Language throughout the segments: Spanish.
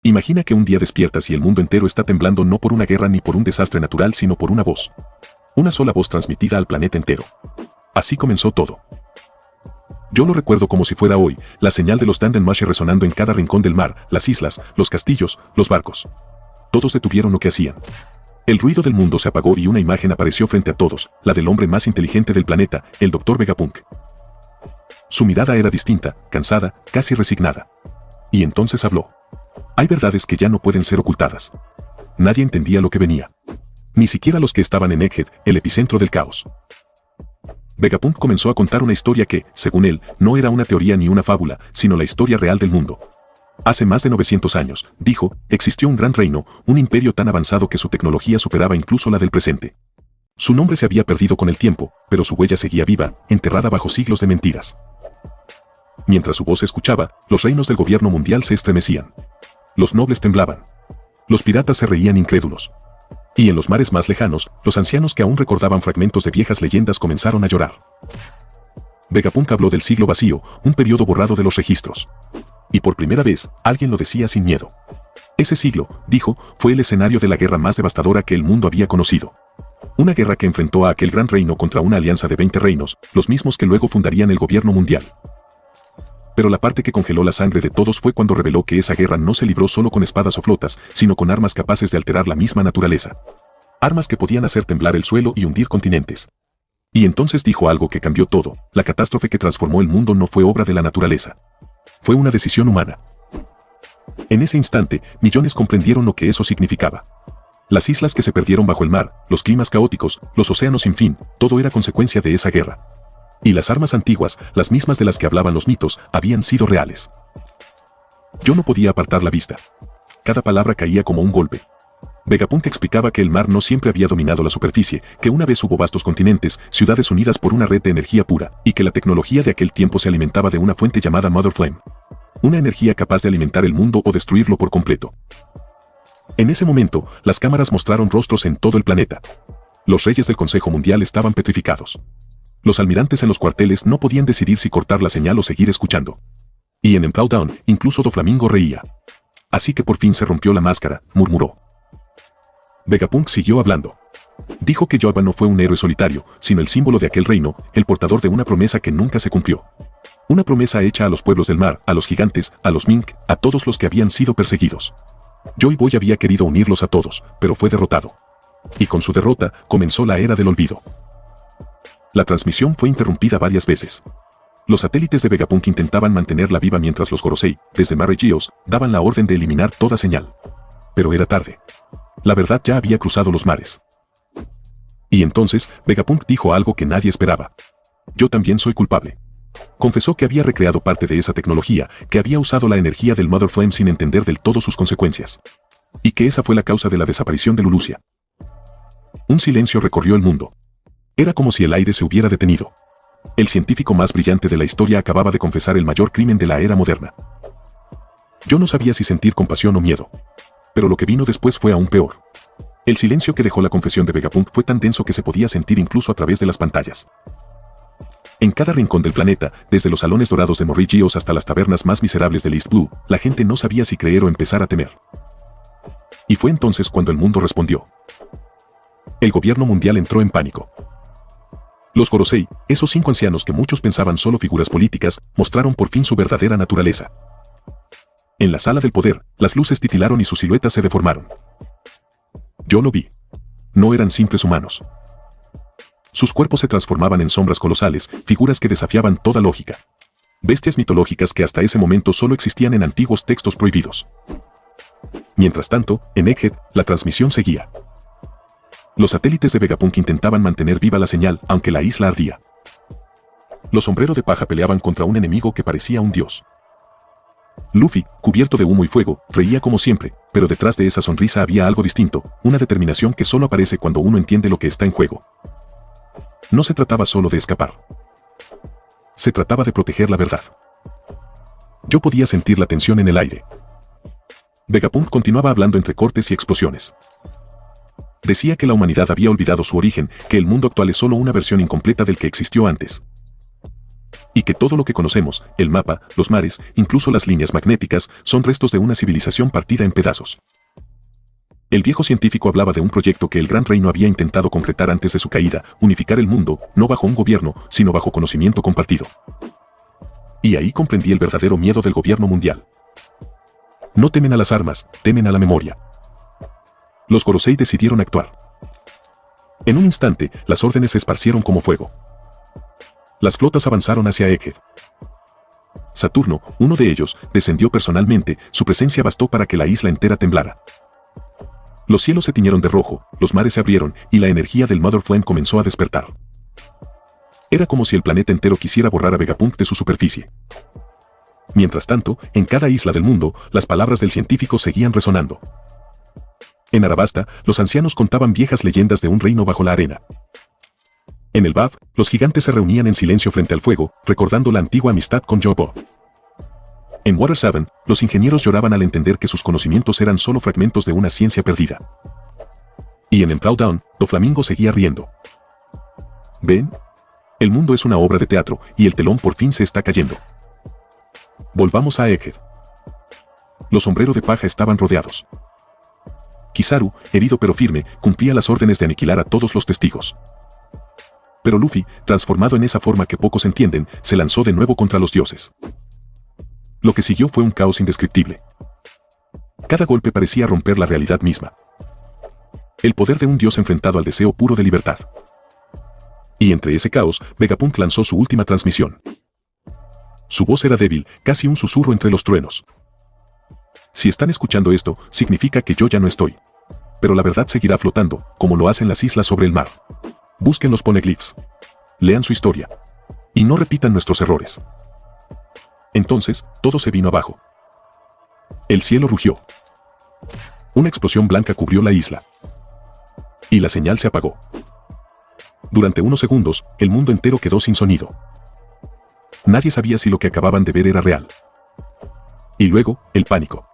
Imagina que un día despiertas y el mundo entero está temblando no por una guerra ni por un desastre natural, sino por una voz. Una sola voz transmitida al planeta entero. Así comenzó todo. Yo lo recuerdo como si fuera hoy, la señal de los Dandenmache resonando en cada rincón del mar, las islas, los castillos, los barcos. Todos detuvieron lo que hacían. El ruido del mundo se apagó y una imagen apareció frente a todos, la del hombre más inteligente del planeta, el Dr. Vegapunk. Su mirada era distinta, cansada, casi resignada. Y entonces habló. Hay verdades que ya no pueden ser ocultadas. Nadie entendía lo que venía. Ni siquiera los que estaban en Egghead, el epicentro del caos. Vegapunk comenzó a contar una historia que, según él, no era una teoría ni una fábula, sino la historia real del mundo. Hace más de 900 años, dijo, existió un gran reino, un imperio tan avanzado que su tecnología superaba incluso la del presente. Su nombre se había perdido con el tiempo, pero su huella seguía viva, enterrada bajo siglos de mentiras. Mientras su voz se escuchaba, los reinos del gobierno mundial se estremecían. Los nobles temblaban. Los piratas se reían incrédulos. Y en los mares más lejanos, los ancianos que aún recordaban fragmentos de viejas leyendas comenzaron a llorar. Vegapunk habló del siglo vacío, un periodo borrado de los registros. Y por primera vez, alguien lo decía sin miedo. Ese siglo, dijo, fue el escenario de la guerra más devastadora que el mundo había conocido. Una guerra que enfrentó a aquel gran reino contra una alianza de 20 reinos, los mismos que luego fundarían el gobierno mundial. Pero la parte que congeló la sangre de todos fue cuando reveló que esa guerra no se libró solo con espadas o flotas, sino con armas capaces de alterar la misma naturaleza. Armas que podían hacer temblar el suelo y hundir continentes. Y entonces dijo algo que cambió todo: la catástrofe que transformó el mundo no fue obra de la naturaleza. Fue una decisión humana. En ese instante, millones comprendieron lo que eso significaba. Las islas que se perdieron bajo el mar, los climas caóticos, los océanos sin fin, todo era consecuencia de esa guerra. Y las armas antiguas, las mismas de las que hablaban los mitos, habían sido reales. Yo no podía apartar la vista. Cada palabra caía como un golpe. Vegapunk explicaba que el mar no siempre había dominado la superficie, que una vez hubo vastos continentes, ciudades unidas por una red de energía pura, y que la tecnología de aquel tiempo se alimentaba de una fuente llamada Mother Flame. Una energía capaz de alimentar el mundo o destruirlo por completo. En ese momento, las cámaras mostraron rostros en todo el planeta. Los reyes del Consejo Mundial estaban petrificados. Los almirantes en los cuarteles no podían decidir si cortar la señal o seguir escuchando. Y en Emplow Down, incluso Doflamingo reía. Así que por fin se rompió la máscara, murmuró. Vegapunk siguió hablando. Dijo que Yoba no fue un héroe solitario, sino el símbolo de aquel reino, el portador de una promesa que nunca se cumplió. Una promesa hecha a los pueblos del mar, a los gigantes, a los mink, a todos los que habían sido perseguidos. Joy Boy había querido unirlos a todos, pero fue derrotado. Y con su derrota, comenzó la era del olvido. La transmisión fue interrumpida varias veces. Los satélites de Vegapunk intentaban mantenerla viva mientras los Gorosei, desde Mare Geos, daban la orden de eliminar toda señal. Pero era tarde. La verdad ya había cruzado los mares. Y entonces, Vegapunk dijo algo que nadie esperaba. Yo también soy culpable. Confesó que había recreado parte de esa tecnología, que había usado la energía del Mother Flame sin entender del todo sus consecuencias. Y que esa fue la causa de la desaparición de Lulusia. Un silencio recorrió el mundo. Era como si el aire se hubiera detenido. El científico más brillante de la historia acababa de confesar el mayor crimen de la era moderna. Yo no sabía si sentir compasión o miedo. Pero lo que vino después fue aún peor. El silencio que dejó la confesión de Vegapunk fue tan denso que se podía sentir incluso a través de las pantallas. En cada rincón del planeta, desde los salones dorados de Mare Geos hasta las tabernas más miserables del East Blue, la gente no sabía si creer o empezar a temer. Y fue entonces cuando el mundo respondió. El gobierno mundial entró en pánico. Los Gorosei, esos 5 ancianos que muchos pensaban solo figuras políticas, mostraron por fin su verdadera naturaleza. En la sala del poder, las luces titilaron y sus siluetas se deformaron. Yo lo vi. No eran simples humanos. Sus cuerpos se transformaban en sombras colosales, figuras que desafiaban toda lógica. Bestias mitológicas que hasta ese momento solo existían en antiguos textos prohibidos. Mientras tanto, en Egghead, la transmisión seguía. Los satélites de Vegapunk intentaban mantener viva la señal, aunque la isla ardía. Los sombreros de paja peleaban contra un enemigo que parecía un dios. Luffy, cubierto de humo y fuego, reía como siempre, pero detrás de esa sonrisa había algo distinto, una determinación que solo aparece cuando uno entiende lo que está en juego. No se trataba solo de escapar. Se trataba de proteger la verdad. Yo podía sentir la tensión en el aire. Vegapunk continuaba hablando entre cortes y explosiones. Decía que la humanidad había olvidado su origen, que el mundo actual es solo una versión incompleta del que existió antes. Y que todo lo que conocemos, el mapa, los mares, incluso las líneas magnéticas, son restos de una civilización partida en pedazos. El viejo científico hablaba de un proyecto que el Gran Reino había intentado concretar antes de su caída, unificar el mundo, no bajo un gobierno, sino bajo conocimiento compartido. Y ahí comprendí el verdadero miedo del gobierno mundial. No temen a las armas, temen a la memoria. Los Gorosei decidieron actuar. En un instante, las órdenes se esparcieron como fuego. Las flotas avanzaron hacia Egghead. Saturno, uno de ellos, descendió personalmente, su presencia bastó para que la isla entera temblara. Los cielos se tiñeron de rojo, los mares se abrieron, y la energía del Mother Flame comenzó a despertar. Era como si el planeta entero quisiera borrar a Vegapunk de su superficie. Mientras tanto, en cada isla del mundo, las palabras del científico seguían resonando. En Arabasta, los ancianos contaban viejas leyendas de un reino bajo la arena. En el Bab, los gigantes se reunían en silencio frente al fuego, recordando la antigua amistad con Jobo. En Water 7, los ingenieros lloraban al entender que sus conocimientos eran solo fragmentos de una ciencia perdida. Y en Emplow Down, Doflamingo seguía riendo. ¿Ven? El mundo es una obra de teatro, y el telón por fin se está cayendo. Volvamos a Egghead. Los sombreros de paja estaban rodeados. Kizaru, herido pero firme, cumplía las órdenes de aniquilar a todos los testigos. Pero Luffy, transformado en esa forma que pocos entienden, se lanzó de nuevo contra los dioses. Lo que siguió fue un caos indescriptible. Cada golpe parecía romper la realidad misma. El poder de un dios enfrentado al deseo puro de libertad. Y entre ese caos, Vegapunk lanzó su última transmisión. Su voz era débil, casi un susurro entre los truenos. Si están escuchando esto, significa que yo ya no estoy. Pero la verdad seguirá flotando, como lo hacen las islas sobre el mar. Busquen los poneglyphs. Lean su historia. Y no repitan nuestros errores. Entonces, todo se vino abajo. El cielo rugió. Una explosión blanca cubrió la isla. Y la señal se apagó. Durante unos segundos, el mundo entero quedó sin sonido. Nadie sabía si lo que acababan de ver era real. Y luego, el pánico.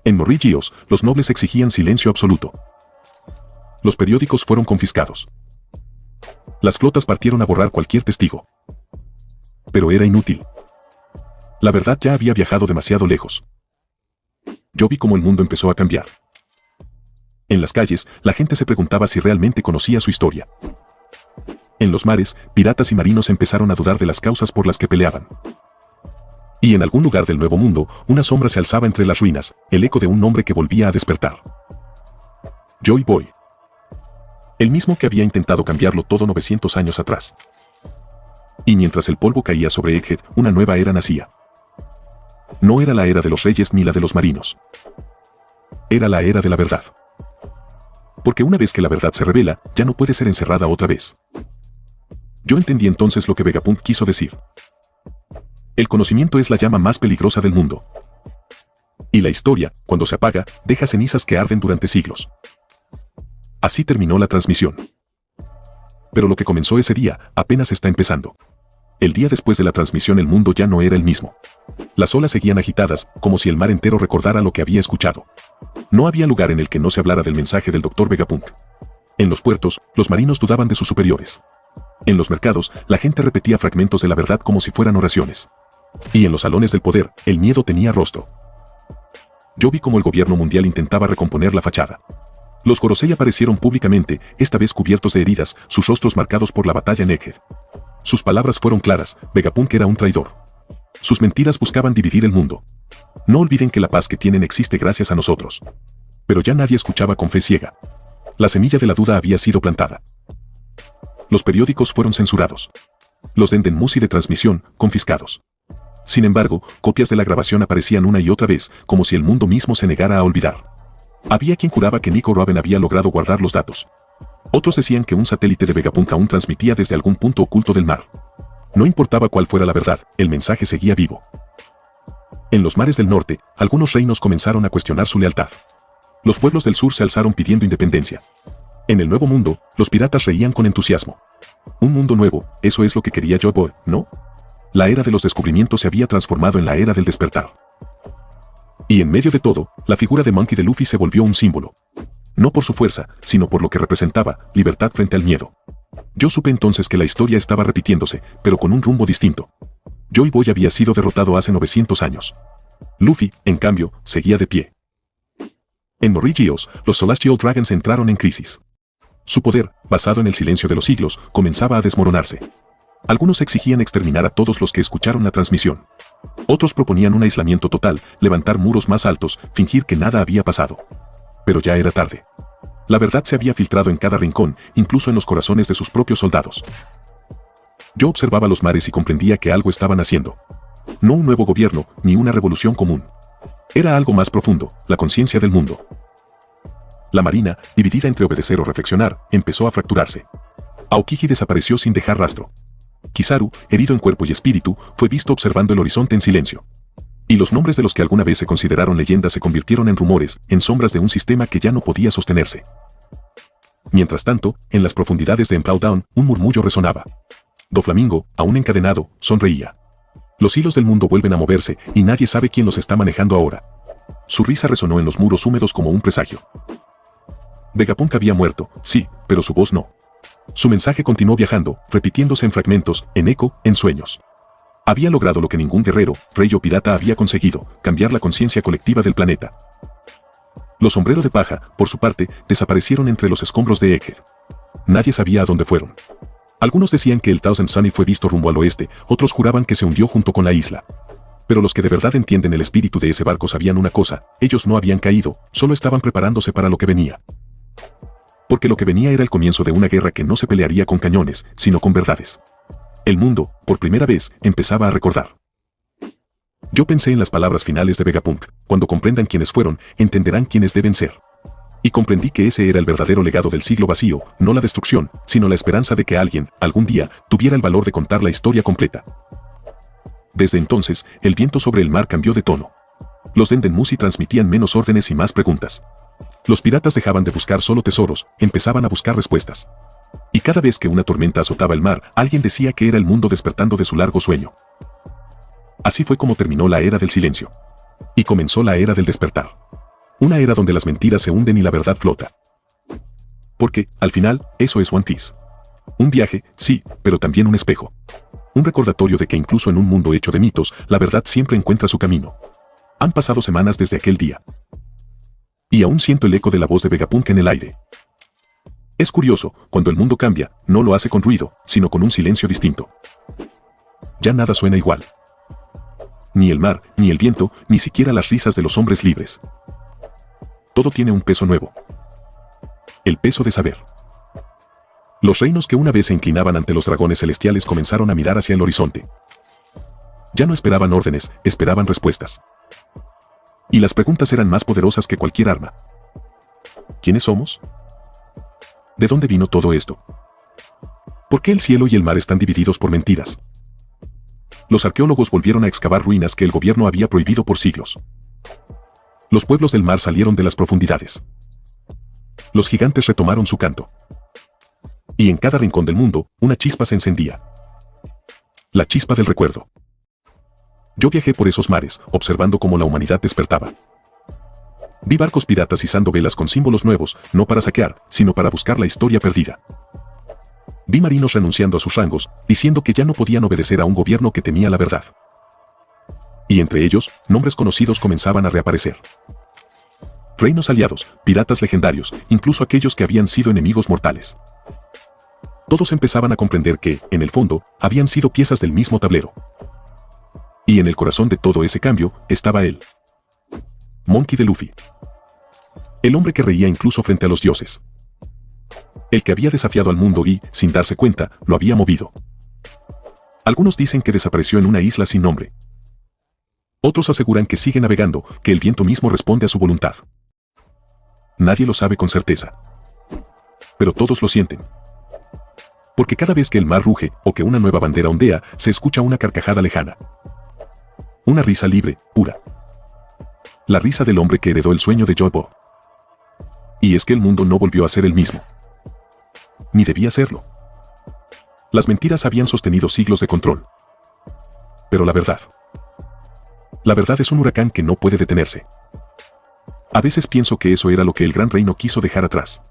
En Morrigios, los nobles exigían silencio absoluto. Los periódicos fueron confiscados. Las flotas partieron a borrar cualquier testigo. Pero era inútil. La verdad ya había viajado demasiado lejos. Yo vi cómo el mundo empezó a cambiar. En las calles, la gente se preguntaba si realmente conocía su historia. En los mares, piratas y marinos empezaron a dudar de las causas por las que peleaban. Y en algún lugar del Nuevo Mundo, una sombra se alzaba entre las ruinas, el eco de un nombre que volvía a despertar. Joy Boy. El mismo que había intentado cambiarlo todo 900 años atrás. Y mientras el polvo caía sobre Egghead, una nueva era nacía. No era la era de los reyes ni la de los marinos. Era la era de la verdad. Porque una vez que la verdad se revela, ya no puede ser encerrada otra vez. Yo entendí entonces lo que Vegapunk quiso decir. El conocimiento es la llama más peligrosa del mundo. Y la historia, cuando se apaga, deja cenizas que arden durante siglos. Así terminó la transmisión. Pero lo que comenzó ese día, apenas está empezando. El día después de la transmisión el mundo ya no era el mismo. Las olas seguían agitadas, como si el mar entero recordara lo que había escuchado. No había lugar en el que no se hablara del mensaje del Dr. Vegapunk. En los puertos, los marinos dudaban de sus superiores. En los mercados, la gente repetía fragmentos de la verdad como si fueran oraciones. Y en los salones del poder, el miedo tenía rostro. Yo vi cómo el gobierno mundial intentaba recomponer la fachada. Los Gorosei aparecieron públicamente, esta vez cubiertos de heridas, sus rostros marcados por la batalla en Egghead. Sus palabras fueron claras, Vegapunk era un traidor. Sus mentiras buscaban dividir el mundo. No olviden que la paz que tienen existe gracias a nosotros. Pero ya nadie escuchaba con fe ciega. La semilla de la duda había sido plantada. Los periódicos fueron censurados. Los Dendenmusi de transmisión, confiscados. Sin embargo, copias de la grabación aparecían una y otra vez, como si el mundo mismo se negara a olvidar. Había quien juraba que Nico Raven había logrado guardar los datos. Otros decían que un satélite de Vegapunk aún transmitía desde algún punto oculto del mar. No importaba cuál fuera la verdad, el mensaje seguía vivo. En los mares del norte, algunos reinos comenzaron a cuestionar su lealtad. Los pueblos del sur se alzaron pidiendo independencia. En el Nuevo Mundo, los piratas reían con entusiasmo. Un mundo nuevo, eso es lo que quería Joy Boy, ¿no? La era de los descubrimientos se había transformado en la era del despertar. Y en medio de todo, la figura de Monkey D. Luffy se volvió un símbolo. No por su fuerza, sino por lo que representaba, libertad frente al miedo. Yo supe entonces que la historia estaba repitiéndose, pero con un rumbo distinto. Joy Boy había sido derrotado hace 900 años. Luffy, en cambio, seguía de pie. En Morrigios, los Celestial Dragons entraron en crisis. Su poder, basado en el silencio de los siglos, comenzaba a desmoronarse. Algunos exigían exterminar a todos los que escucharon la transmisión. Otros proponían un aislamiento total, levantar muros más altos, fingir que nada había pasado. Pero ya era tarde. La verdad se había filtrado en cada rincón, incluso en los corazones de sus propios soldados. Yo observaba los mares y comprendía que algo estaban haciendo. No un nuevo gobierno, ni una revolución común. Era algo más profundo, la conciencia del mundo. La marina, dividida entre obedecer o reflexionar, empezó a fracturarse. Aokiji desapareció sin dejar rastro. Kizaru, herido en cuerpo y espíritu, fue visto observando el horizonte en silencio. Y los nombres de los que alguna vez se consideraron leyendas se convirtieron en rumores, en sombras de un sistema que ya no podía sostenerse. Mientras tanto, en las profundidades de Emplow Down, un murmullo resonaba. Doflamingo, aún encadenado, sonreía. Los hilos del mundo vuelven a moverse, y nadie sabe quién los está manejando ahora. Su risa resonó en los muros húmedos como un presagio. Vegapunk había muerto, sí, pero su voz no. Su mensaje continuó viajando, repitiéndose en fragmentos, en eco, en sueños. Había logrado lo que ningún guerrero, rey o pirata había conseguido, cambiar la conciencia colectiva del planeta. Los sombreros de paja, por su parte, desaparecieron entre los escombros de Egghead. Nadie sabía a dónde fueron. Algunos decían que el Thousand Sunny fue visto rumbo al oeste, otros juraban que se hundió junto con la isla. Pero los que de verdad entienden el espíritu de ese barco sabían una cosa, ellos no habían caído, solo estaban preparándose para lo que venía. Porque lo que venía era el comienzo de una guerra que no se pelearía con cañones, sino con verdades. El mundo, por primera vez, empezaba a recordar. Yo pensé en las palabras finales de Vegapunk: cuando comprendan quiénes fueron, entenderán quiénes deben ser. Y comprendí que ese era el verdadero legado del siglo vacío, no la destrucción, sino la esperanza de que alguien, algún día, tuviera el valor de contar la historia completa. Desde entonces, el viento sobre el mar cambió de tono. Los Dendenmusi transmitían menos órdenes y más preguntas. Los piratas dejaban de buscar solo tesoros, empezaban a buscar respuestas. Y cada vez que una tormenta azotaba el mar, alguien decía que era el mundo despertando de su largo sueño. Así fue como terminó la era del silencio. Y comenzó la era del despertar. Una era donde las mentiras se hunden y la verdad flota. Porque, al final, eso es One Piece. Un viaje, sí, pero también un espejo. Un recordatorio de que incluso en un mundo hecho de mitos, la verdad siempre encuentra su camino. Han pasado semanas desde aquel día. Y aún siento el eco de la voz de Vegapunk en el aire. Es curioso, cuando el mundo cambia, no lo hace con ruido, sino con un silencio distinto. Ya nada suena igual. Ni el mar, ni el viento, ni siquiera las risas de los hombres libres. Todo tiene un peso nuevo. El peso de saber. Los reinos que una vez se inclinaban ante los dragones celestiales comenzaron a mirar hacia el horizonte. Ya no esperaban órdenes, esperaban respuestas. Y las preguntas eran más poderosas que cualquier arma. ¿Quiénes somos? ¿De dónde vino todo esto? ¿Por qué el cielo y el mar están divididos por mentiras? Los arqueólogos volvieron a excavar ruinas que el gobierno había prohibido por siglos. Los pueblos del mar salieron de las profundidades. Los gigantes retomaron su canto. Y en cada rincón del mundo, una chispa se encendía. La chispa del recuerdo. Yo viajé por esos mares, observando cómo la humanidad despertaba. Vi barcos piratas izando velas con símbolos nuevos, no para saquear, sino para buscar la historia perdida. Vi marinos renunciando a sus rangos, diciendo que ya no podían obedecer a un gobierno que temía la verdad. Y entre ellos, nombres conocidos comenzaban a reaparecer. Reinos aliados, piratas legendarios, incluso aquellos que habían sido enemigos mortales. Todos empezaban a comprender que, en el fondo, habían sido piezas del mismo tablero. Y en el corazón de todo ese cambio, estaba él. Monkey D. Luffy. El hombre que reía incluso frente a los dioses. El que había desafiado al mundo y, sin darse cuenta, lo había movido. Algunos dicen que desapareció en una isla sin nombre. Otros aseguran que sigue navegando, que el viento mismo responde a su voluntad. Nadie lo sabe con certeza. Pero todos lo sienten. Porque cada vez que el mar ruge, o que una nueva bandera ondea, se escucha una carcajada lejana. Una risa libre, pura. La risa del hombre que heredó el sueño de Jobo. Y es que el mundo no volvió a ser el mismo. Ni debía serlo. Las mentiras habían sostenido siglos de control. Pero la verdad. La verdad es un huracán que no puede detenerse. A veces pienso que eso era lo que el gran reino quiso dejar atrás.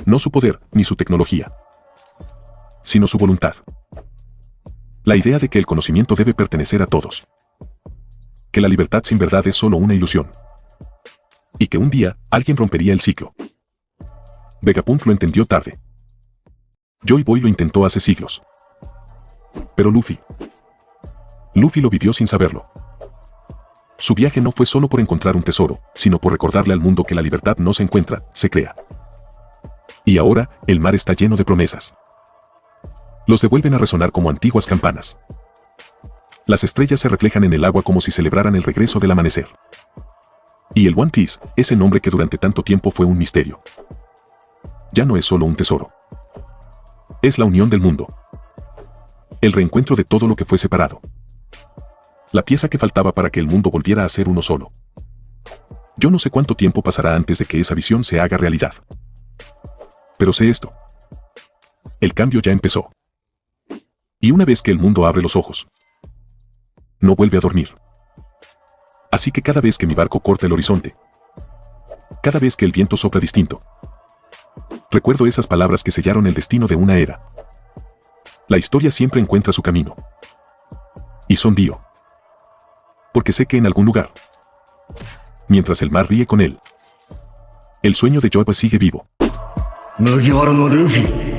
No su poder, ni su tecnología. sino su voluntad. La idea de que el conocimiento debe pertenecer a todos. Que la libertad sin verdad es solo una ilusión. Y que un día, alguien rompería el ciclo. Vegapunk lo entendió tarde. Joy Boy lo intentó hace siglos. Pero Luffy lo vivió sin saberlo. Su viaje no fue solo por encontrar un tesoro, sino por recordarle al mundo que la libertad no se encuentra, se crea. Y ahora, el mar está lleno de promesas. Los devuelven a resonar como antiguas campanas. Las estrellas se reflejan en el agua como si celebraran el regreso del amanecer. Y el One Piece, ese nombre que durante tanto tiempo fue un misterio, ya no es solo un tesoro. Es la unión del mundo. El reencuentro de todo lo que fue separado. La pieza que faltaba para que el mundo volviera a ser uno solo. Yo no sé cuánto tiempo pasará antes de que esa visión se haga realidad. Pero sé esto. El cambio ya empezó. Y una vez que el mundo abre los ojos, no vuelve a dormir. Así que cada vez que mi barco corta el horizonte, cada vez que el viento sopla distinto, recuerdo esas palabras que sellaron el destino de una era. La historia siempre encuentra su camino. Y son Dio. Porque sé que en algún lugar, mientras el mar ríe con él, el sueño de Joy sigue vivo. 麦わらのルフィ